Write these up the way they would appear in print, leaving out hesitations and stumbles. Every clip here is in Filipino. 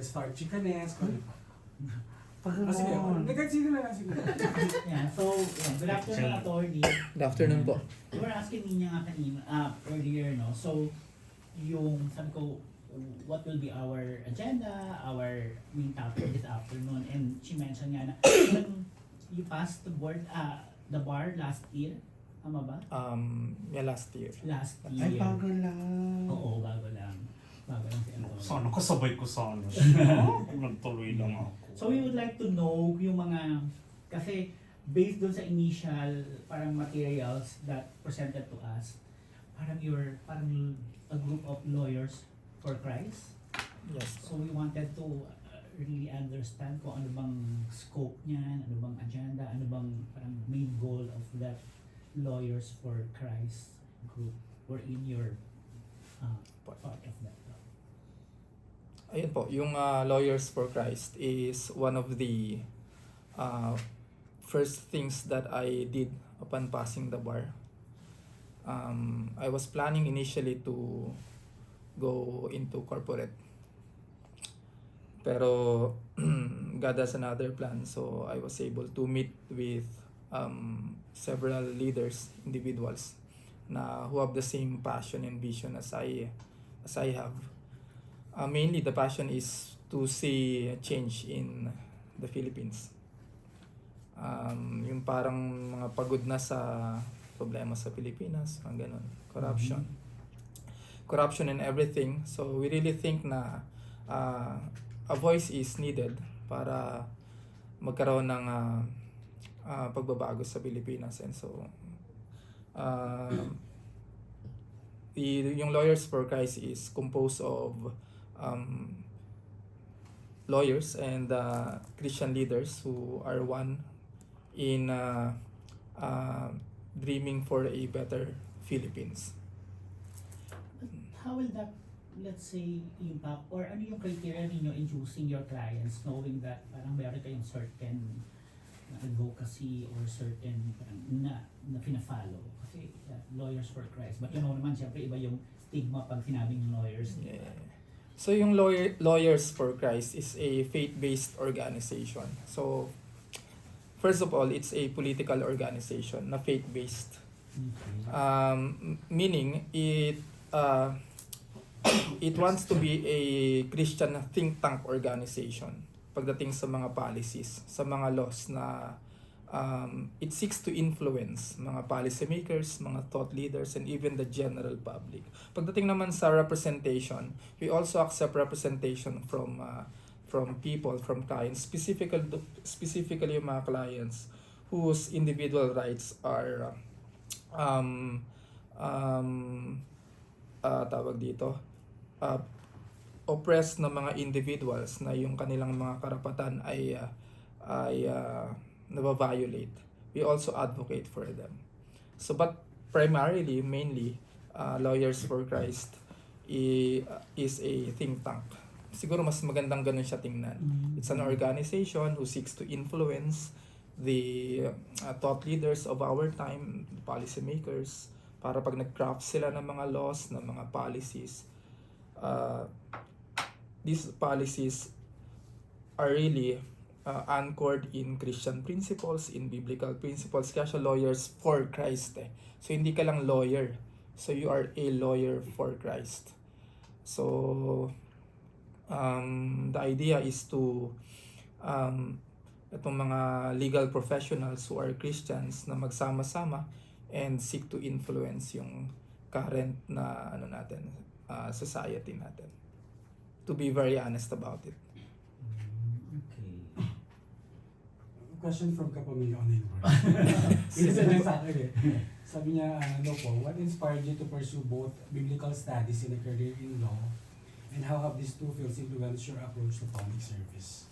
Start chickanes, kung ano pa. Sige, Pagkaroon. nag-consider na lang siguro. Yeah, so, yeah, good afternoon, attorney. Good afternoon po. You were asking me nga kanina, earlier, no? So, yung sabi ko, what will be our agenda, our main topic this afternoon, and she mentioned nga na when you passed the bar last year, tama ba? Yeah, last year. Last Ay, year. bago lang. Oo, bago lang. Bago lang si Antonio. Sana kasabay ko sana siya. Nagtuloy lang ako. So we would like to know yung mga, kasi based doon sa initial parang materials that presented to us, parang a group of lawyers for Christ. Yes. So we wanted to really understand kung ano bang scope niyan, ano bang agenda, ano bang parang main goal of that lawyers for Christ group or in your part of that. Ayun po, yung Lawyers for Christ is one of the first things that I did upon passing the bar. I was planning initially to go into corporate. Pero God has another plan, so I was able to meet with several leaders, individuals na who have the same passion and vision as I have. Mainly the passion is to see change in the Philippines. Yung parang mga pagod na sa problema sa Pilipinas, mga ganun. Corruption. Corruption and everything. So we really think na a voice is needed para magkaroon ng pagbabago sa Pilipinas. And so yung Lawyers for Christ is composed of lawyers and Christian leaders who are one in dreaming for a better Philippines. How will that, let's say, impact or ano yung criteria ninyo in choosing your clients knowing that parang meron kayong certain advocacy or certain parang na pina-follow? Kasi Lawyers for Christ. But you know naman, syempre iba yung stigma pag sinabing lawyers. Yeah. So yung Lawyers for Christ is a faith-based organization. So first of all, it's a political organization na faith-based. Okay. Meaning it wants to be a Christian think tank organization pagdating sa mga policies, sa mga laws na it seeks to influence mga policymakers, mga thought leaders, and even the general public. Pagdating naman sa representation, we also accept representation from people, from clients, specifically yung mga clients whose individual rights are tawag dito, oppressed na mga individuals na yung kanilang mga karapatan ay nababiolate. We also advocate for them. So but primarily, mainly, Lawyers for Christ is a think tank. Siguro mas magandang ganun siya tingnan. It's an organization who seeks to influence the thought leaders of our time, policymakers, para pag nag-craft sila ng mga laws, ng mga policies, these policies are really anchored in Christian principles, in biblical principles. Kaya siya Lawyers for Christ. So hindi ka lang lawyer. So you are a lawyer for Christ. So the idea is to itong mga legal professionals who are Christians na magsama-sama and seek to influence yung current na society natin. To be very honest about it. Okay. Question from Kapamilya Online World. Isa na sa akin eh. Sabi niya, ano po, what inspired you to pursue both biblical studies and a career in law? And how have these two fields influenced your approach to public service?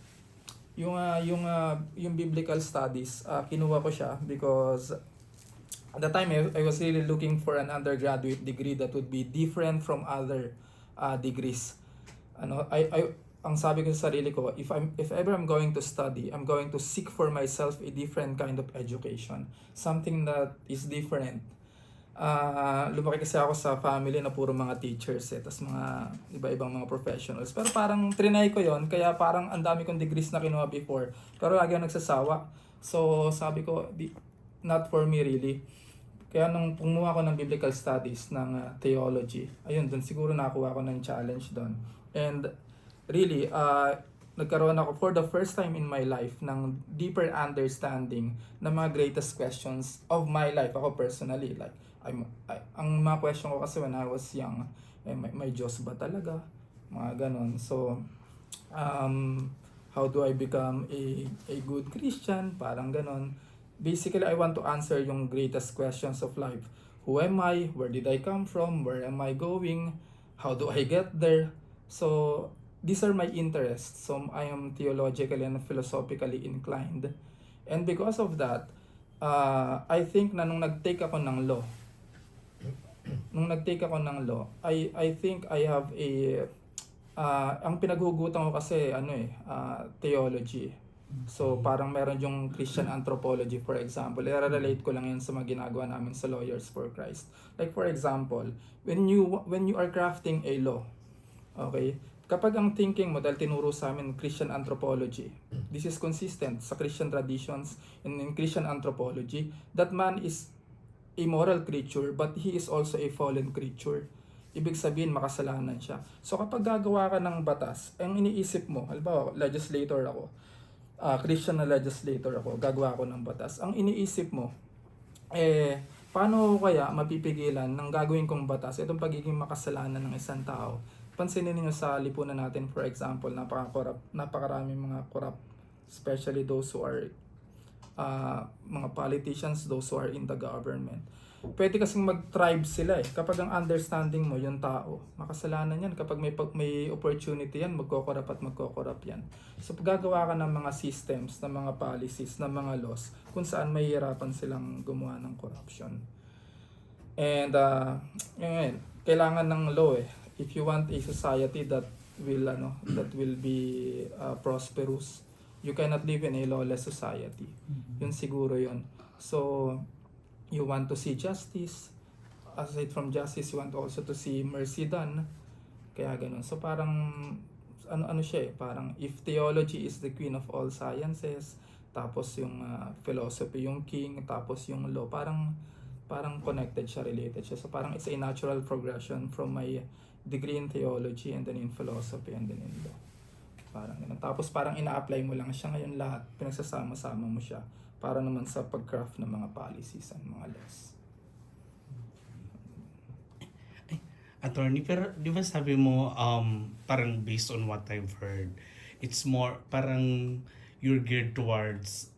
Yung biblical studies, kinuha ko siya because at the time I was really looking for an undergraduate degree that would be different from other degrees. Ang sabi ko sa sarili ko, if ever I'm going to study, I'm going to seek for myself a different kind of education, something that is different Lumaki kasi ako sa family na puro mga teachers tas mga iba-ibang mga professionals. Pero parang trinay ko yon kaya parang ang dami kong degrees na kinuha before. Pero lagi ako nagsasawa. So sabi ko, not for me really. Kaya nung kumuha ko ng biblical studies, ng theology, ayun, dun siguro nakuha ko ng challenge doon. And really, nagkaroon ako for the first time in my life ng deeper understanding ng mga greatest questions of my life, ako personally. Like, ang mga question ko kasi when I was young, may Diyos ba talaga? Mga ganon. So, how do I become a good Christian? Parang ganon. Basically, I want to answer yung greatest questions of life. Who am I? Where did I come from? Where am I going? How do I get there? So, these are my interests. So, I am theologically and philosophically inclined. And because of that, I think na nung nag-take ako ng law, I think I have ang pinaghugutan ko kasi theology. So parang meron yung Christian anthropology, for example. I-relate ko lang yan sa mga ginagawa namin sa Lawyers for Christ. Like for example, when you are crafting a law, okay? Kapag ang thinking mo, dahil tinuro sa amin Christian anthropology, this is consistent sa Christian traditions and in Christian anthropology, that man is a moral creature but he is also a fallen creature. Ibig sabihin, makasalanan siya. So kapag gagawa ka ng batas, ang iniisip mo, halimbawa, legislator ako, Christian na legislator ako, gagawa ako ng batas, ang iniisip mo, paano kaya mapipigilan ng gagawin kong batas itong pagiging makasalanan ng isang tao? Pansinin niyo sa lipunan natin, for example, napakaraming mga corrupt, especially those who are mga politicians, those who are in the government. Pwede kasing mag-tribe sila kapag ang understanding mo yung tao, makasalanan yan. Kapag may opportunity yan, magko-corrupt yan. So gagawa ka ng mga systems, ng mga policies, ng mga laws kung saan mahihirapan silang gumawa ng corruption. And kailangan ng law if you want a society that will be prosperous, you cannot live in a lawless society. Yun siguro yun. So, you want to see justice. Aside from justice, you want also to see mercy done. Kaya ganun. So, parang, parang if theology is the queen of all sciences, tapos yung philosophy yung king, tapos yung law, parang connected siya, related siya. So, parang it's a natural progression from my degree in theology and then in philosophy and then in law. Parang ganun. Tapos parang ina-apply mo lang siya ngayon lahat, pinagsasama-sama mo siya para naman sa pag-craft ng mga policies and mga laws. Attorney, pero di ba sabi mo, parang based on what I've heard, it's more, parang you're geared towards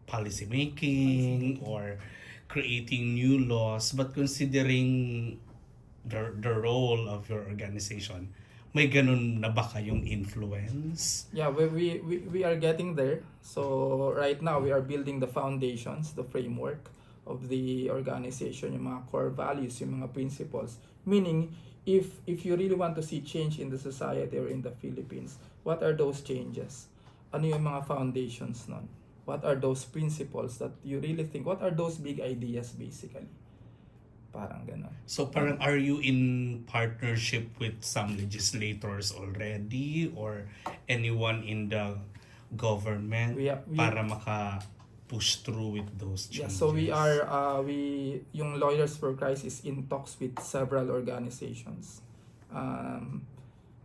policy making or creating new laws, but considering the role of your organization, may ganun na ba kayong influence? Yeah, we are getting there. So right now we are building the foundations, the framework of the organization, yung mga core values, yung mga principles. Meaning, if you really want to see change in the society or in the Philippines, what are those changes? Ano yung mga foundations nun? What are those principles that you really think? What are those big ideas basically? Parang gano'n. So parang are you in partnership with some legislators already or anyone in the government para maka-push through with those changes? Yeah, so we are yung Lawyers for Christ is in talks with several organizations.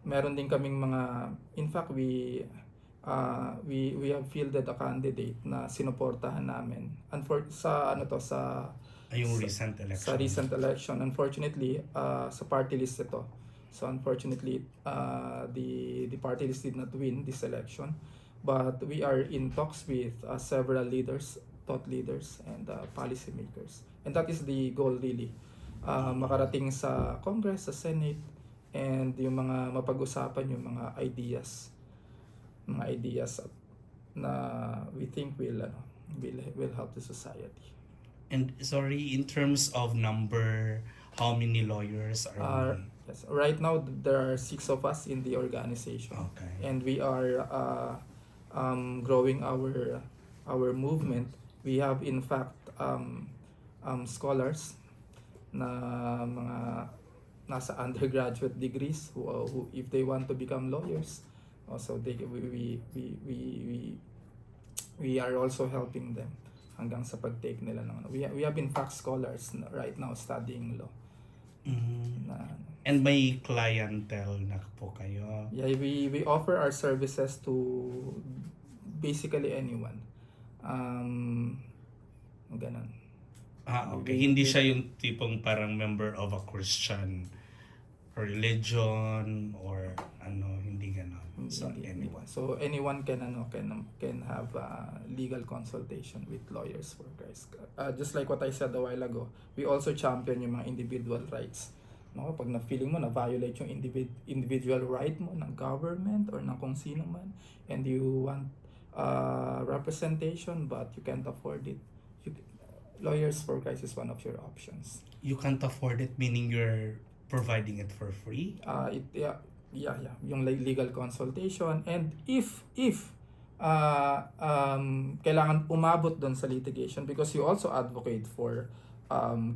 Meron din kaming mga, in fact we have fielded a candidate na sinuportahan namin. Yung recent election. Sa recent election. Unfortunately, sa party list ito. So unfortunately, the party list did not win this election. But we are in talks with several leaders, thought leaders, and policy makers. And that is the goal really. Makarating sa Congress, sa Senate, and yung mga mapag-usapan yung mga ideas na we think will help the society. And sorry, in terms of number, how many lawyers are yes, right now there are 6 of us in the organization. Okay. And we are growing our movement. We have in fact scholars na mga nasa undergraduate degrees who if they want to become lawyers, also we are also helping them hanggang sa pag-take nila ng we have in fact scholars right now studying law. And may clientele na po kayo? Yeah, we offer our services to basically anyone. Ganun. Okay. Hindi siya yung tipong parang member of a Christian religion or hindi ganon. So anyone. So anyone can have legal consultation with Lawyers for Christ. Just like what I said a while ago, we also champion yung mga individual rights. No, pag na-feeling mo na violate yung individual right mo ng government or ng kung sino man, and you want representation but you can't afford it, Lawyers for Christ is one of your options. You can't afford it, meaning you're providing it for free? Yung legal consultation, and if kailangan umabot doon sa litigation, because you also advocate for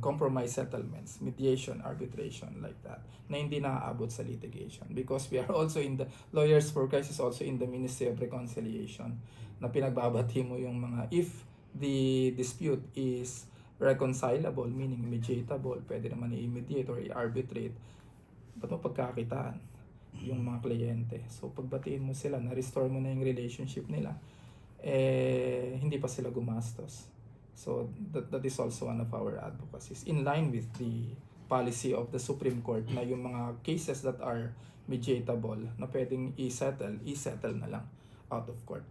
compromise settlements, mediation, arbitration, like that, na hindi naaabot sa litigation, because we are also in the Lawyers for Christ is also in the Ministry of Reconciliation, na pinagbabati mo yung mga, if the dispute is reconcilable, meaning mediatable, pwede naman i-mediate or i-arbitrate, ba't mo pagkakitaan yung mga kliyente? So pagbatiin mo sila, na-restore mo na yung relationship nila, hindi pa sila gumastos. So that is also one of our advocacies, in line with the policy of the Supreme Court, na yung mga cases that are mediatable na pwedeng i-settle na lang out of court.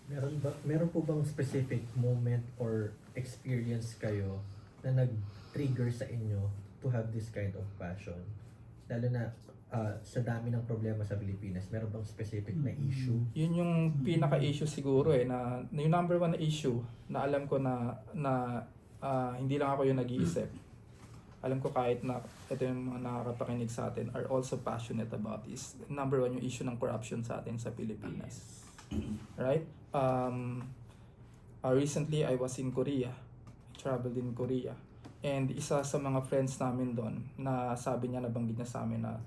Meron po bang specific moment or experience kayo na nag-trigger sa inyo to have this kind of passion? Lalo na sa dami ng problema sa Pilipinas, meron bang specific na issue? Yun yung pinaka-issue siguro na yung number one na issue na alam ko na hindi lang ako yung nag-iisip. Alam ko kahit na ito yung mga nakakapakinig sa atin are also passionate about is number one yung issue ng corruption sa atin sa Pilipinas. Right? Recently I was in Korea. I traveled in Korea. And isa sa mga friends namin doon na sabi niya, nabanggit niya sa amin na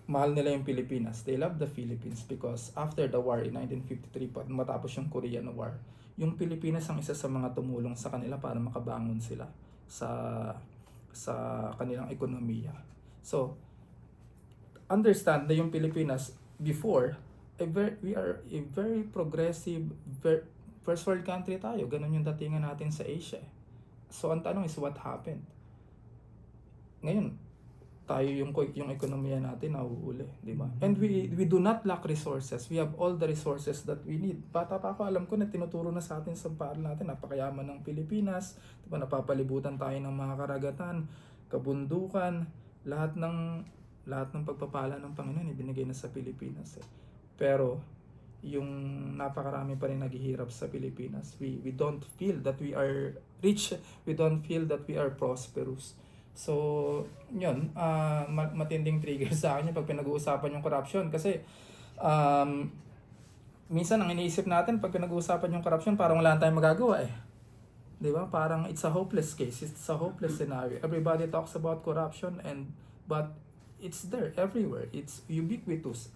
mahal nila yung Pilipinas. They love the Philippines because after the war in 1953, matapos yung Korean War, yung Pilipinas ang isa sa mga tumulong sa kanila para makabangon sila sa kanilang ekonomiya. So, understand na yung Pilipinas before, we are a very progressive, first world country tayo. Ganun yung datingan natin sa Asia. So, ang tanong is what happened? Ngayon, tayo yung ekonomiya natin nahuhuli, di ba? And we do not lack resources. We have all the resources that we need. Bata pa ako, alam ko na tinuturo na sa atin sa paral natin, napakayaman ng Pilipinas, di ba? Napapalibutan tayo ng mga karagatan, kabundukan, lahat ng pagpapala ng Panginoon ibinigay na sa Pilipinas. Pero yung napakarami pa rin naghihirap sa Pilipinas. We don't feel that we are rich. We don't feel that we are prosperous. So, yun, matinding trigger sa akin yung pag pinag-uusapan yung corruption. Kasi, minsan ang iniisip natin pag pinag-uusapan yung corruption, parang wala tayong magagawa eh. Di ba? Parang it's a hopeless case. It's a hopeless scenario. Everybody talks about corruption but it's there everywhere. It's ubiquitous.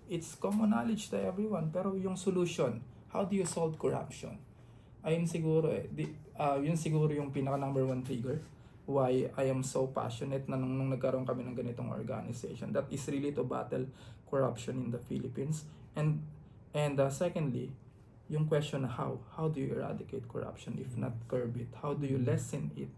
It's common knowledge to everyone. Pero yung solution, how do you solve corruption? Ayun siguro yun siguro yung pinaka number one trigger why I am so passionate na nung nagkaroon kami ng ganitong organization. That is really to battle corruption in the Philippines. And secondly, yung question na how do you eradicate corruption if not curb it? How do you lessen it?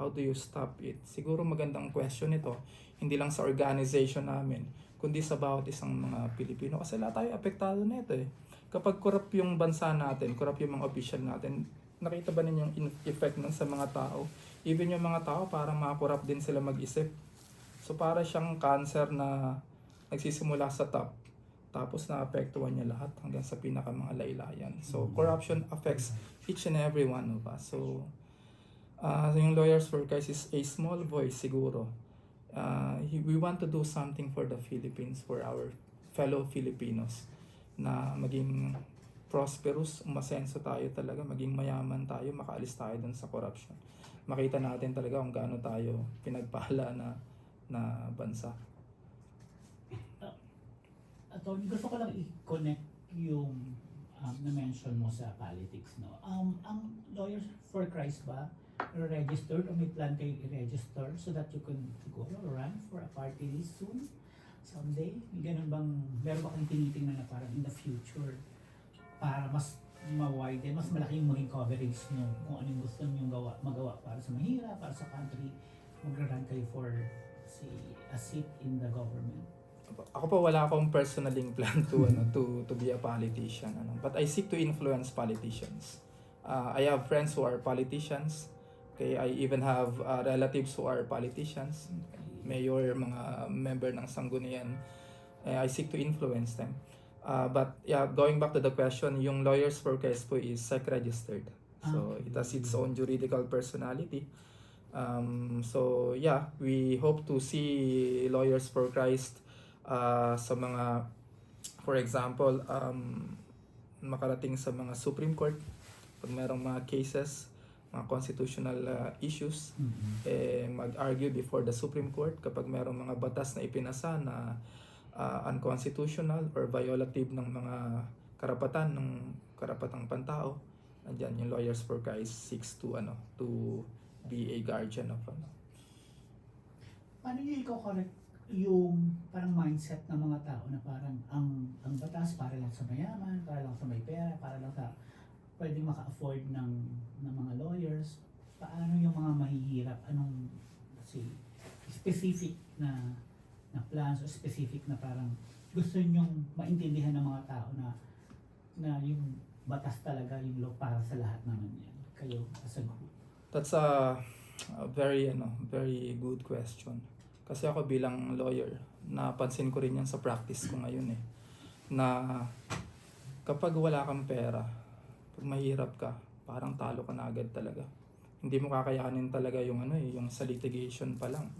How do you stop it? Siguro magandang question ito, hindi lang sa organization namin, kundi sa bawat isang mga Pilipino. Kasi lahat tayo apektado nito eh. Kapag corrupt yung bansa natin, corrupt yung mga official natin, nakita ba ninyo yung effect nun sa mga tao? Even yung mga tao, parang makakorrupt din sila mag-isip. So para siyang cancer na nagsisimula sa top, tapos naapektuhan niya lahat hanggang sa pinaka mga laylayan. So corruption affects each and every one of us. So yung Lawyers for Christ is a small voice siguro. We want to do something for the Philippines, for our fellow Filipinos, na maging prosperous, umasenso tayo talaga, maging mayaman tayo, makaalis tayo dun sa corruption. Makita natin talaga kung gaano tayo pinagpala na bansa. Attorney, gusto ko lang i-connect yung na-mention mo sa politics, no? Ang Lawyers for Christ ba registered o may plan kayo i-register so that you can siguro run for a party list soon? Someday? May ganun bang, meron ba kayong tinitingnan na parang in the future para mas ma-widen, mas malaki yung maging coverage nyo kung ano yung gusto nyo magawa para sa mahirap, para sa country, mag-run kayo for a seat in the government? Ako po wala akong personaling plan to be a politician, but I seek to influence politicians. I have friends who are politicians. Okay, I even have relatives who are politicians, mayor, mga member ng sanggunian. I seek to influence them. But yeah, going back to the question, yung Lawyers for Christ po is SEC-registered. So it has its own juridical personality. So yeah, we hope to see Lawyers for Christ sa mga, for example, makarating sa mga Supreme Court pag mayroong mga cases, mga constitutional issues, mag-argue before the Supreme Court kapag mayroong mga batas na ipinasa na unconstitutional or violative ng mga karapatang pantao. Andiyan yung Lawyers for Christ seeks to be a guardian of Paano nyo ikaw correct yung parang mindset ng mga tao na parang ang batas para lang sa mayaman, para lang sa may pera, para lang sa pwedeng maka-afford ng mga lawyers? Paano yung mga mahihirap? Anong specific na plans o specific na parang gusto nyong maintindihan ng mga tao na yung batas talaga yung law para sa lahat naman yan, kayo as a group? That's a very very good question. Kasi ako bilang lawyer, napansin ko rin yan sa practice ko ngayon na kapag wala kang pera, pag mahirap ka, parang talo ka na agad talaga. Hindi mo kakayanin talaga yung yung sa litigation pa lang.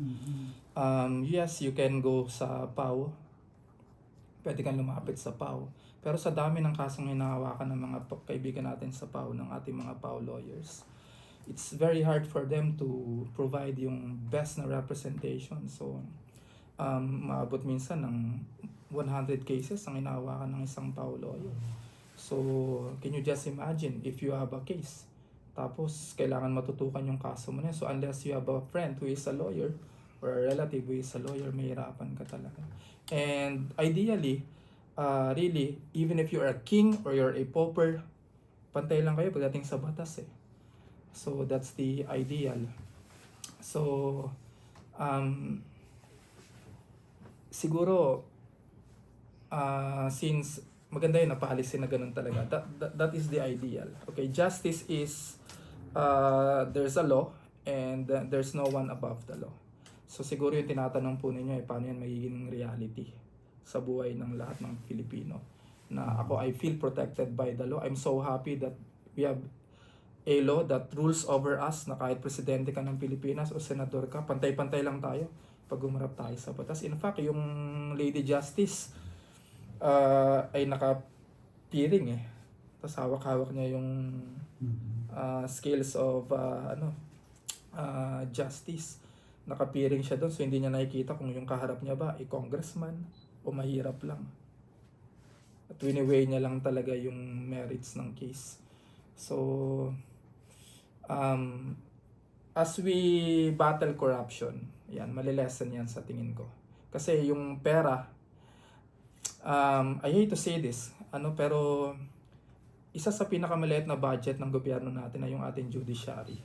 Yes, you can go sa PAW. Pwede kang lumapit sa PAW. Pero sa dami ng kasong hinahawakan ng mga kaibigan natin sa PAW, ng ating mga PAW lawyers, it's very hard for them to provide yung best na representation. So, maabot minsan ng 100 cases ang hinahawakan ng isang PAW lawyer. So, can you just imagine if you have a case, tapos kailangan matutukan yung kaso mo na. So, unless you have a friend who is a lawyer or a relative who is a lawyer, mahirapan ka talaga. And ideally, really, even if you're a king or you're a pauper, pantay lang kayo pagdating sa batas So that's the ideal. So siguro since maganda yun na policy na ganun talaga, that is the ideal. Okay, justice is there's a law and there's no one above the law. So siguro yung tinatanong po ninyo paano yan magiging reality sa buhay ng lahat ng Filipino. Na ako, I feel protected by the law. I'm so happy that we have a law that rules over us, na kahit presidente ka ng Pilipinas o senador ka, pantay-pantay lang tayo pag umarap tayo sa batas. In fact, yung Lady Justice ay nakapiring Tapos hawak-hawak niya yung scales of justice. Nakapiring siya doon, so hindi niya nakikita kung yung kaharap niya ba ay congressman o mahirap lang. At wini-weigh niya lang talaga yung merits ng case. So, as we battle corruption, yan, malilesen yan sa tingin ko. Kasi yung pera, I hate to say this, pero isa sa pinakamaliit na budget ng gobyerno natin ay yung ating judiciary.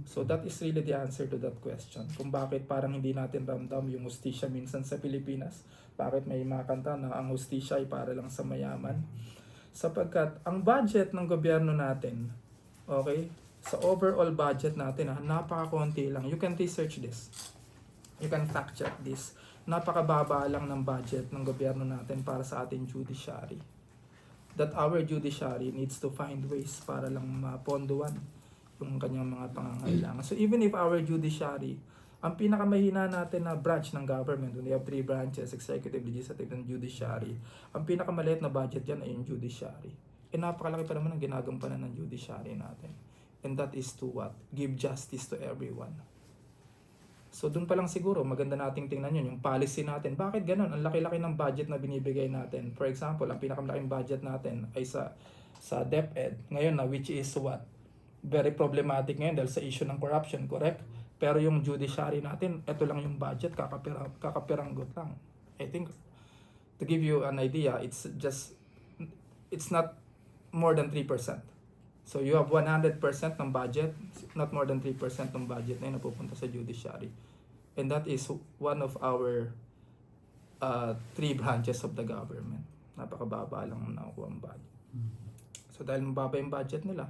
So that is really the answer to that question. Kung bakit parang hindi natin ramdam yung hustisya minsan sa Pilipinas. Bakit may makanta na ang hustisya ay para lang sa mayaman. Sapagkat ang budget ng gobyerno natin, okay, sa overall budget natin, napakakonti lang. You can research this. You can fact check this. Napakababa lang ng budget ng gobyerno natin para sa ating judiciary. That our judiciary needs to find ways para lang maponduan yung kanyang mga pangangailangan. So even if our judiciary, ang pinakamahina natin na branch ng government, we have 3 branches, executive, legislative, and judiciary, ang pinakamaliit na budget dyan ay yung judiciary. napakalaki pa naman ang ginagampanan ng judiciary natin. And that is to what? Give justice to everyone. So doon pa lang siguro maganda nating tingnan yun, yung policy natin. Bakit ganun? Ang laki-laki ng budget na binibigay natin. For example, ang pinakamalaking budget natin ay sa DepEd. Ngayon na, which is what? Very problematic ngayon dahil sa issue ng corruption, correct? Pero yung judiciary natin, ito lang yung budget, kakapiranggot lang. I think, to give you an idea, it's not more than 3%. So you have 100% ng budget, not more than 3% ng budget na yun napupunta sa judiciary. And that is one of our 3 branches of the government. Napakababa lang ang nakukuha ang budget. So dahil mababa yung budget nila,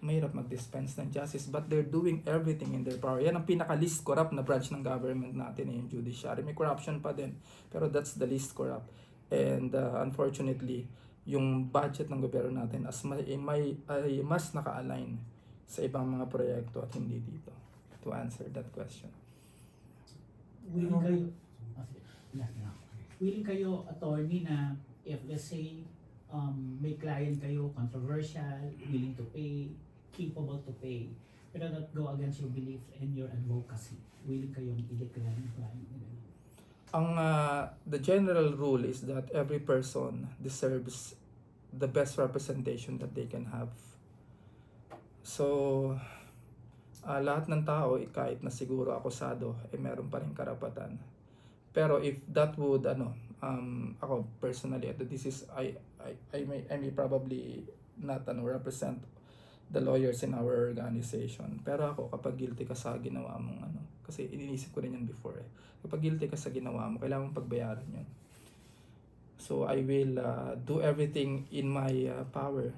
mahirap mag-dispense ng justice, but they're doing everything in their power. Yan ang pinaka-least corrupt na branch ng government natin, yung judiciary. May corruption pa din, pero that's the least corrupt. And unfortunately, yung budget ng gobyerno natin ay mas naka-align sa ibang mga proyekto at hindi dito. To answer that question. Willing kayo, willing kayo, attorney, na if let's say may client kayo, controversial, willing to pay, capable to pay, pero not go against your belief and your advocacy, willing kayong i-declare yung client nila? The general rule is that every person deserves the best representation that they can have. So, lahat ng tao, kahit na siguro akusado, meron pa rin karapatan. Pero if that would, ako personally, this is, I may probably not represent the lawyers in our organization. Pero ako, kapag guilty ka sa ginawa mong kasi iniisip ko rin yan before Kapag guilty ka sa ginawa mo, kailangan mong pagbayaran yun. So I will do everything in my power.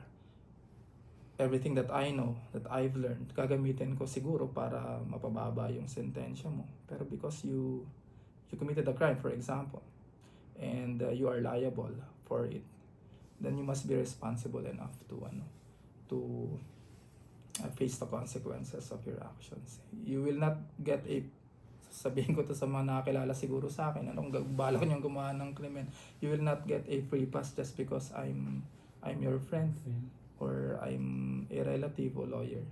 Everything that I know, that I've learned, gagamitin ko siguro para mapababa yung sentensya mo. Pero because you committed a crime, for example, and you are liable for it, then you must be responsible enough to face the consequences of your actions. You will not get sabihin ko to sa mga nakakilala siguro sa akin, anong balak niyong gumawa ng krimen, you will not get a free pass just because I'm your friend or I'm a relative o lawyer.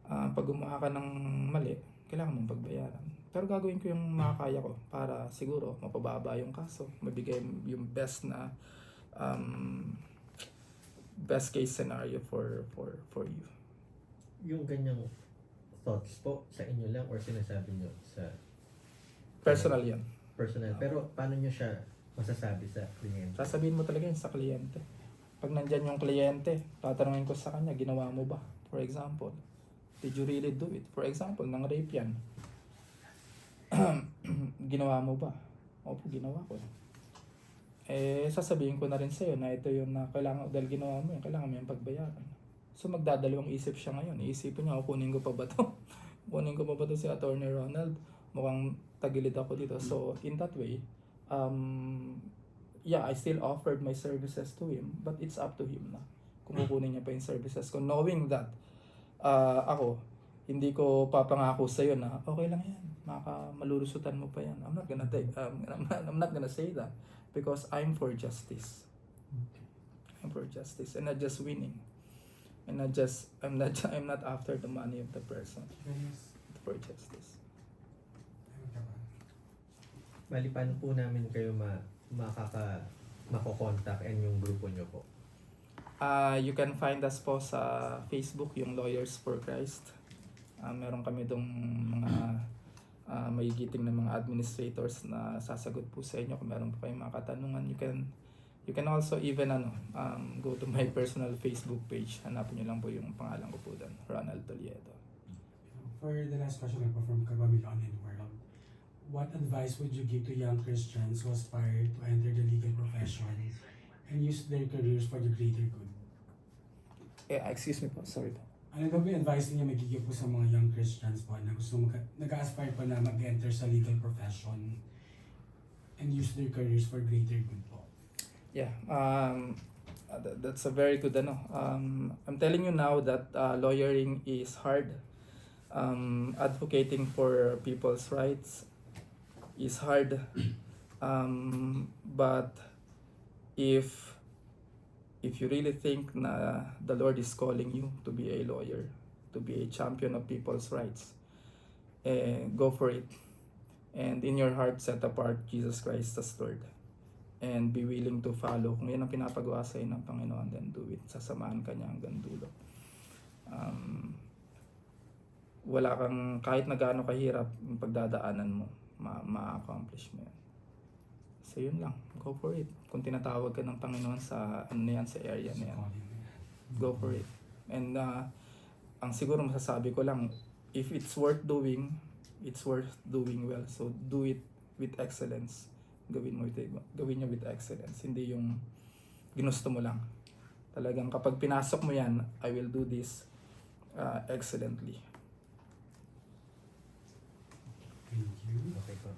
Pag gumawa ka ng mali, kailangan mong pagbayaran. Pero gagawin ko yung makakaya ko para siguro mapababa yung kaso, mabigay yung best case scenario for you. Yung ganyang thoughts po sa inyo lang or sinasabi nyo sa Personal yan. personal? Pero paano nyo siya masasabi sa kliyente? Sasabihin mo talaga yun sa kliyente. Pag nandyan yung kliyente, tatanungin ko sa kanya, ginawa mo ba? For example, did you really do it? For example, ng rape yan. Ginawa mo ba? Opo, ginawa ko. Sasabihin ko na rin sa'yo na ito yung kailangan, dahil ginawa mo yun, kailangan mo yung pagbayaran. So magdadalawang isip siya ngayon. Iisipin niya, kunin ko pa ba to? Kunin ko pa ba to si Attorney Ronald? Mukhang tagilid ako dito. So in that way, I still offered my services to him, but it's up to him na kung kukunin niya pa yung services ko, knowing that ako, hindi ko papangako sa'yo na okay lang yan, malulusutan mo pa yan. I'm not gonna say that because I'm for justice. I'm for justice and not just winning. And I'm not after the money of the person. For justice. Bali, paano po namin kayo makokontak and yung grupo nyo po? You can find us po sa Facebook, yung Lawyers for Christ. Meron kami dong mga magigiting na mga administrators na sasagot po sa inyo kung meron po kayong mga katanungan. You can also even go to my personal Facebook page. Hanapin nyo lang po yung pangalan ko po doon, Ronald Toledo. For the last question I from Kabamilon and World, what advice would you give to young Christians who aspire to enter the legal profession and use their careers for the greater good? Excuse me po, sorry po. Ano ba yung advice niya magiging po sa mga young Christians po na gusto nag-aspire po na mag-enter sa legal profession and use their careers for greater good po? Yeah, that's a very good I'm telling you now that lawyering is hard. Advocating for people's rights is hard. But if if you really think na the Lord is calling you to be a lawyer, to be a champion of people's rights, go for it. And in your heart, set apart Jesus Christ as Lord. And be willing to follow. Kung yan ang pinapagawa sa ng Panginoon, then do it. Sasamahan ka niya hanggang dulo. Wala kang, kahit na gaano kahirap yung pagdadaanan mo, ma-accomplish mo yan. So yun lang, go for it. Kung tinatawag ka ng Panginoon sa ano yan, sa area na yan, go for it. And ang siguro masasabi ko lang, if it's worth doing, it's worth doing well. So do it with excellence. Gawin niyo with excellence. Hindi yung ginusto mo lang. Talagang kapag pinasok mo yan, I will do this excellently. Thank you. Okay po.